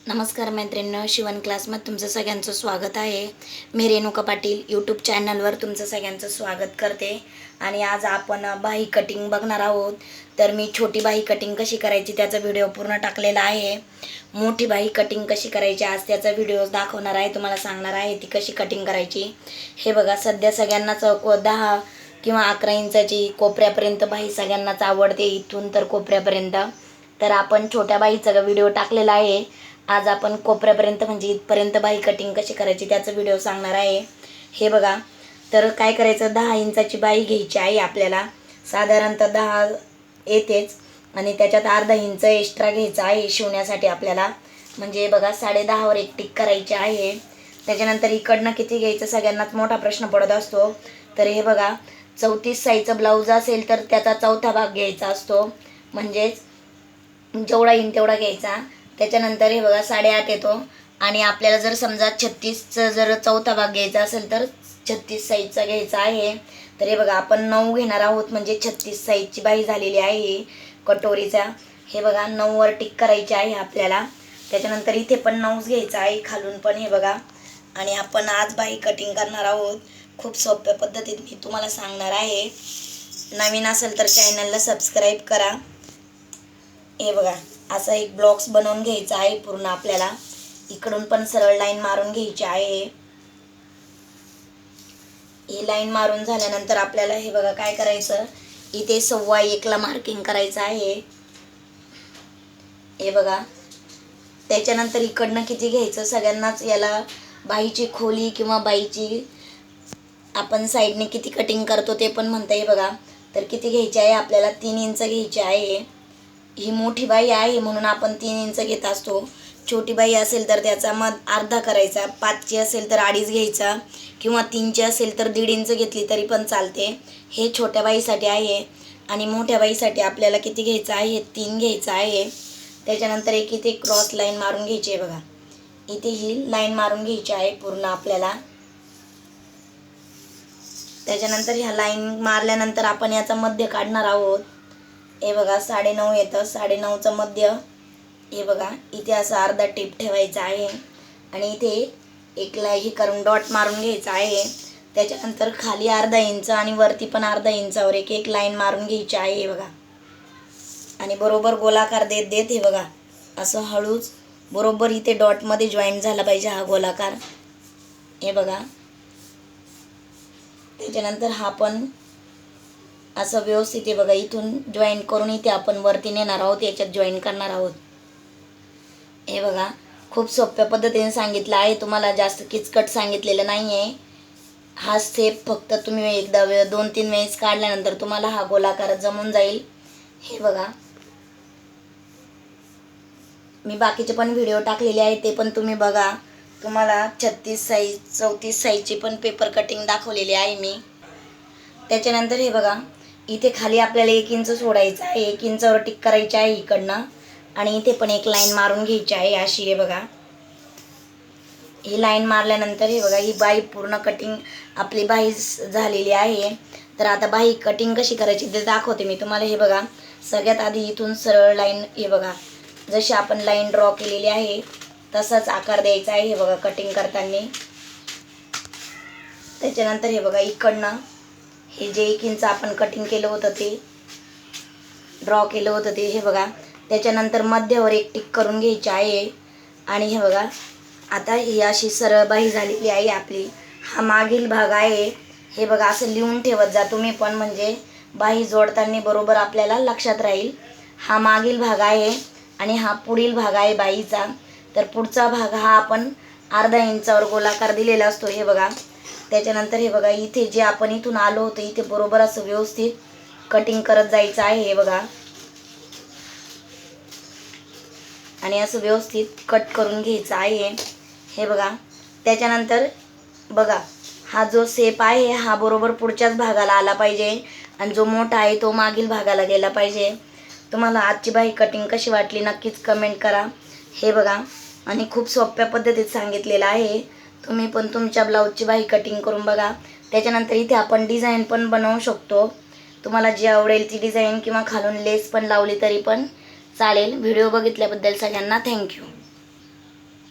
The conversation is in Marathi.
नमस्कार मैत्रिणींनो, शिवण क्लासमध्ये तुमचं सगळ्यांचं स्वागत आहे. मी रेणुका पाटील यूट्यूब चॅनलवर तुमचं सगळ्यांचं स्वागत करते. आणि आज आपण बाही कटिंग बघणार आहोत. तर मी छोटी बाही कटिंग कशी करायची त्याचा व्हिडिओ पूर्ण टाकलेला आहे. मोठी बाही कटिंग कशी करायची आज त्याचा व्हिडिओ दाखवणार आहे, तुम्हाला सांगणार आहे ती कशी कटिंग करायची. हे बघा, सध्या सगळ्यांनाच 10 किंवा 11 इंचाची कोपऱ्यापर्यंत बाही सगळ्यांनाच आवडते, इथून तर कोपऱ्यापर्यंत. तर आपण छोट्या बाहीचा व्हिडिओ टाकलेला आहे. आज आपण कोपऱ्यापर्यंत म्हणजे इथपर्यंत बाही कटिंग कशी करायची त्याचा व्हिडिओ सांगणार आहे. हे बघा, तर काय करायचं, 10 इंचाची बाही घ्यायची आहे आपल्याला. साधारणतः 10 येतेच आणि त्याच्यात अर्धा इंच एक्स्ट्रा घ्यायचा आहे शिवण्यासाठी आपल्याला. म्हणजे बघा, 10.5 वर एक टिक करायची आहे. त्याच्यानंतर इकडनं किती घ्यायचं सगळ्यांनाच मोठा प्रश्न पडत असतो. तर हे बघा, 34 साईजचं ब्लाऊज असेल तर त्याचा चौथा भाग घ्यायचा असतो, म्हणजेच जेवढा येईल तेवढा घ्यायचा. त्याच्यानंतर हे बघा 8.5 येतो. आणि आपल्याला जर समजा 36चं जर चौथा भाग घ्यायचा असेल तर 36 साईजचा घ्यायचा आहे. तर हे बघा, आपण 9 घेणार आहोत, म्हणजे 36 साईजची बाही झालेली आहे कटोरीचा. हे बघा, 9 वर टिक करायची आहे आपल्याला. त्याच्यानंतर इथे पण 9च घ्यायचा आहे, खालून पण. हे बघा, आणि आपण आज बाही कटिंग करणार आहोत. खूप सोप्या पद्धतीत मी तुम्हाला सांगणार आहे. नवीन असेल तर चॅनलला सबस्क्राईब करा. हे बघा, असा एक ब्लॉक्स बनवून घ्यायचा आहे पूर्ण आपल्याला. इकडून पण सरळ लाईन मारून घ्यायची आहे. ही लाईन मारून झाल्यानंतर आपल्याला हे बघा काय करायचं, इथे 1.15 मार्किंग करायचं आहे. हे बघा, त्याच्यानंतर इकडनं किती घ्यायचं सगळ्यांनाच, याला बाहीची खोली किंवा बाहीची आपण साईडने किती कटिंग करतो ते पण म्हणता. हे बघा, तर किती घ्यायची आहे आपल्याला, 3 इंच घ्यायची आहे. ही मोठी बाही आहे म्हणून आपण 3 इंच घेत असतो. छोटी बाही असेल तर त्याचा मग अर्धा करायचा. 5ची असेल तर 2.5 घ्यायचा, किंवा 3ची असेल तर 1.5 इंच घेतली तरी पण चालते. हे छोट्या बाहीसाठी आहे. आणि मोठ्या बाहीसाठी आपल्याला किती घ्यायचं आहे, 3 घ्यायचं आहे. त्याच्यानंतर एक इथे क्रॉस लाईन मारून घ्यायची आहे. बघा, इथे ही लाईन मारून घ्यायची आहे पूर्ण आपल्याला. त्याच्यानंतर ह्या लाईन मारल्यानंतर आपण याचा मध्य काढणार आहोत. हे बघा, 9.5 येतं. 9.5चं मध्य हे बघा, इथे असं अर्धा टिप ठेवायचा आहे. आणि इथे एक हे करून डॉट मारून घ्यायचा आहे. त्याच्यानंतर खाली अर्धा इंच आणि वरती पण अर्धा इंचावर एक लाईन मारून घ्यायची आहे. हे बघा, आणि बरोबर गोलाकार देत देत हे बघा, असं हळूच बरोबर इथे डॉटमध्ये जॉईन झाला पाहिजे हा गोलाकार. हे बघा, त्याच्यानंतर हा पण असं व्यवस्थित आहे बघा, इथून जॉईन करून इथे आपण वरती नेणार आहोत, याच्यात जॉईन करणार आहोत. हे बघा, खूप सोप्या पद्धतीने सांगितलं आहे, तुम्हाला जास्त किचकट सांगितलेलं नाही आहे. हा स्टेप फक्त तुम्ही एकदा 2-3 वेळेस काढल्यानंतर तुम्हाला हा गोलाकार जमून जाईल. हे बघा, मी बाकीचे पण व्हिडिओ टाकलेले आहेत, ते पण तुम्ही बघा. तुम्हाला 36 साईज 34 साईजची पण पेपर कटिंग दाखवलेली आहे मी. त्याच्यानंतर हे बघा, इथे खाली आपल्याला 1 इंच सोडायचं आहे. 1 इंचावर टिक करायची आहे इकडनं. आणि इथे पण एक लाईन मारून घ्यायची आहे अशी. हे बघा, ही लाईन मारल्यानंतर हे बघा, ही बाही पूर्ण कटिंग आपली बाही झालेली आहे. तर आता बाही कटिंग कशी करायची ते दाखवते मी तुम्हाला. हे बघा, सगळ्यात आधी इथून सरळ लाईन, हे बघा, जशी आपण लाईन ड्रॉ केलेली आहे तसाच आकार द्यायचा आहे. हे बघा, कटिंग करताना. त्याच्यानंतर हे बघा, इकडनं हे जे 1 इंच आपण कटिंग केलं होतं ते ड्रॉ केलं होतं ते, हे बघा, त्याच्यानंतर मध्यावर एक टिक करून घ्यायची आहे. आणि हे बघा, आता ही अशी सरळ बाही झालेली आहे आपली. हा मागील भाग आहे. हे बघा, असं लिहून ठेवत जा तुम्ही पण, म्हणजे बाही जोडताना बरोबर आपल्याला लक्षात राहील. हा मागील भाग आहे आणि हा पुढील भाग आहे बाहीचा. तर पुढचा भाग हा आपण अर्धा इंचावर गोलाकार दिलेला असतो. हे बघा, त्याच्यानंतर हे बघा, इथे जे आपण इथून आलो होतो इथे बरोबर असं व्यवस्थित कटिंग करत जायचं आहे. हे बघा, आणि असं व्यवस्थित कट करून घ्यायचं आहे. हे बघा, त्याच्यानंतर बघा, हा जो शेप आहे हा बरोबर पुढच्याच भागाला आला पाहिजे, आणि जो मोठा आहे तो मागील भागाला गेला पाहिजे. तुम्हाला आजची बाही कटिंग कशी वाटली नक्कीच कमेंट करा. हे बघा, आणि खूप सोप्या पद्धतीत सांगितलेलं आहे. तुम्ही पण तुमच्या ब्लाऊजची बाही कटिंग करून बघा. त्याच्यानंतर इथे आपण डिझाईन पण बनवू शकतो. तुम्हाला जी आवडेल ती डिझाईन, किंवा खालून लेस पण लावली तरी पण चालेल. व्हिडिओ बघितल्याबद्दल सगळ्यांना थँक्यू.